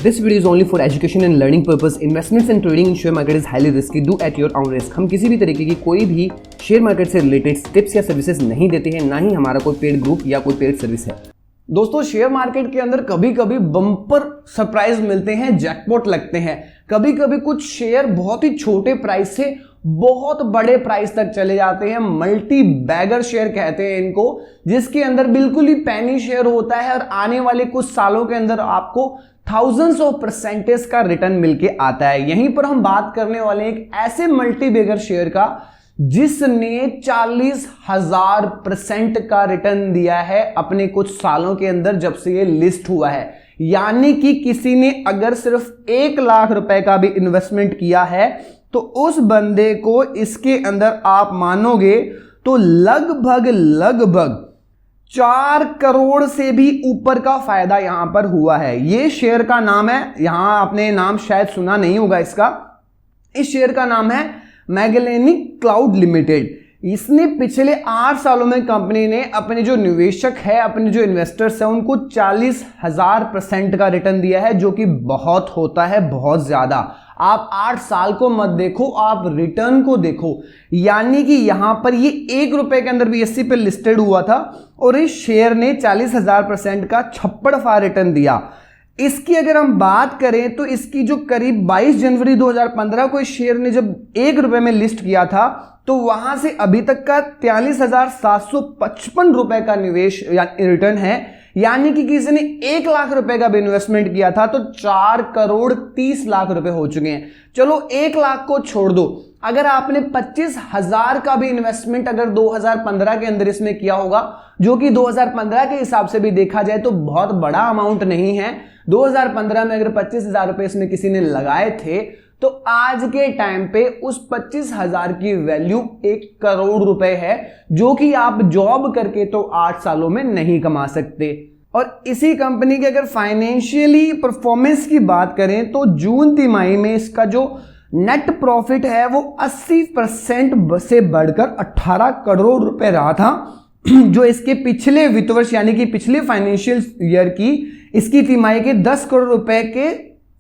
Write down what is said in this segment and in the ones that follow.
This video is only for education and learning purpose. Investments and trading in share market is highly risky. Do at your own risk. हम किसी भी तरीके की कोई भी share market से related tips या सर्विसेज नहीं देते हैं, ना ही हमारा कोई पेड ग्रुप या कोई पेड सर्विस है। दोस्तों, शेयर मार्केट के अंदर कभी कभी बम्पर सरप्राइज मिलते हैं, जैकपॉट लगते हैं। कभी कभी कुछ शेयर बहुत ही छोटे प्राइस से बहुत बड़े प्राइस तक चले जाते हैं। मल्टी बैगर शेयर कहते हैं इनको, जिसके अंदर बिल्कुल ही पैनी शेयर होता है और आने वाले कुछ सालों के अंदर आपको थाउजेंड्स ऑफ परसेंटेज का रिटर्न मिलके आता है। यहीं पर हम बात करने वाले हैं एक ऐसे मल्टी बैगर शेयर का जिसने 40,000% का रिटर्न दिया है अपने कुछ सालों के अंदर जब से ये लिस्ट हुआ है। यानी कि किसी ने अगर सिर्फ 1 लाख रुपए का भी इन्वेस्टमेंट किया है तो उस बंदे को इसके अंदर आप मानोगे तो लगभग 4 करोड़ से भी ऊपर का फायदा यहां पर हुआ है। ये शेयर का नाम है, यहां आपने नाम शायद सुना नहीं होगा इसका। इस शेयर का नाम है मैगेलेनिक क्लाउड लिमिटेड। इसने पिछले 8 सालों में कंपनी ने अपने जो निवेशक है, अपने जो इन्वेस्टर्स हैं, उनको 40,000% का रिटर्न दिया है, जो कि बहुत होता है, बहुत ज्यादा। आप 8 साल को मत देखो, आप रिटर्न को देखो। यानी कि यहां पर ये 1 रुपए के अंदर BSE पे लिस्टेड हुआ था और इस शेयर ने 40,000% का छप्पड़ रिटर्न दिया। इसकी अगर हम बात करें तो इसकी जो करीब 22 जनवरी 2015 को इस शेयर ने जब 1 रुपए में लिस्ट किया था तो वहां से अभी तक का 43,755 रुपए का निवेश या रिटर्न है। यानी कि किसी ने 1 लाख रुपए का भी इन्वेस्टमेंट किया था तो 4 करोड़ 30 लाख रुपए हो चुके हैं। चलो 1 लाख को छोड़ दो, अगर आपने 25,000 का भी इन्वेस्टमेंट अगर 2015 के अंदर इसमें किया होगा, जो कि 2015 के हिसाब से भी देखा जाए तो बहुत बड़ा अमाउंट नहीं है। 2015 में अगर 25,000 रुपए इसमें किसी ने लगाए थे तो आज के टाइम पे उस 25,000 की वैल्यू 1 करोड़ रुपए है, जो कि आप जॉब करके तो 8 सालों में नहीं कमा सकते। और इसी कंपनी के अगर फाइनेंशियली परफॉर्मेंस की बात करें तो जून तिमाही में इसका जो नेट प्रॉफिट है वो 80% से बढ़कर 18 करोड़ रुपए रहा था, जो इसके पिछले वित्त वर्ष यानी कि पिछले फाइनेंशियल ईयर की इसकी तिमाही के 10 करोड़ रुपए के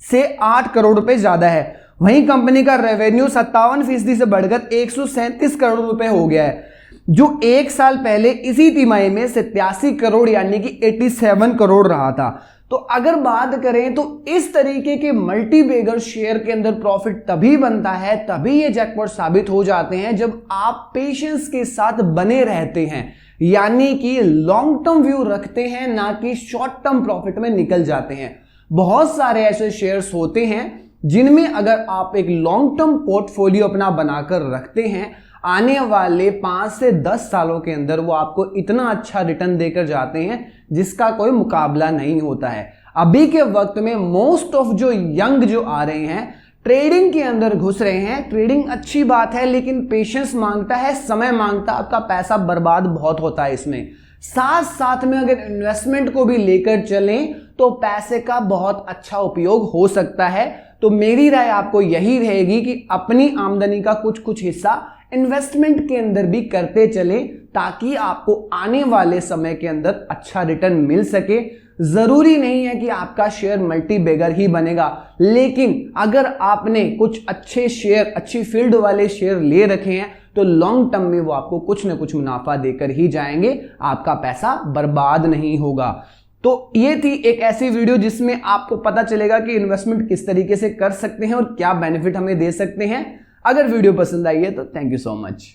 से 8 करोड़ रुपए ज्यादा है। वहीं कंपनी का रेवेन्यू 57% से बढ़कर 137 करोड़ रुपए हो गया है, जो 1 साल पहले इसी तिमाही में 87 करोड़ यानी कि 87 करोड़ रहा था। तो अगर बात करें तो इस तरीके के मल्टी बैगर शेयर के अंदर प्रॉफिट तभी बनता है, तभी ये जैकपॉट साबित हो जाते हैं जब आप पेशेंस के साथ बने रहते हैं, यानी कि लॉन्ग टर्म व्यू रखते हैं, ना कि शॉर्ट टर्म प्रॉफिट में निकल जाते हैं। बहुत सारे ऐसे शेयर्स होते हैं जिनमें अगर आप एक लॉन्ग टर्म पोर्टफोलियो अपना बनाकर रखते हैं, आने वाले 5 से 10 सालों के अंदर वो आपको इतना अच्छा रिटर्न देकर जाते हैं जिसका कोई मुकाबला नहीं होता है। अभी के वक्त में मोस्ट ऑफ जो यंग जो आ रहे हैं ट्रेडिंग के अंदर घुस रहे हैं। ट्रेडिंग अच्छी बात है, लेकिन पेशेंस मांगता है, समय मांगता है, आपका पैसा बर्बाद बहुत होता है इसमें। साथ साथ में अगर इन्वेस्टमेंट को भी लेकर चलें तो पैसे का बहुत अच्छा उपयोग हो सकता है। तो मेरी राय आपको यही रहेगी कि अपनी आमदनी का कुछ हिस्सा इन्वेस्टमेंट के अंदर भी करते चलें, ताकि आपको आने वाले समय के अंदर अच्छा रिटर्न मिल सके। जरूरी नहीं है कि आपका शेयर मल्टी बैगर ही बनेगा, लेकिन अगर आपने कुछ अच्छे शेयर, अच्छी फील्ड वाले शेयर ले रखे हैं तो लॉन्ग टर्म में वो आपको कुछ ना कुछ मुनाफा देकर ही जाएंगे, आपका पैसा बर्बाद नहीं होगा। तो ये थी एक ऐसी वीडियो जिसमें आपको पता चलेगा कि इन्वेस्टमेंट किस तरीके से कर सकते हैं और क्या बेनिफिट हमें दे सकते हैं। अगर वीडियो पसंद आई है तो थैंक यू सो मच।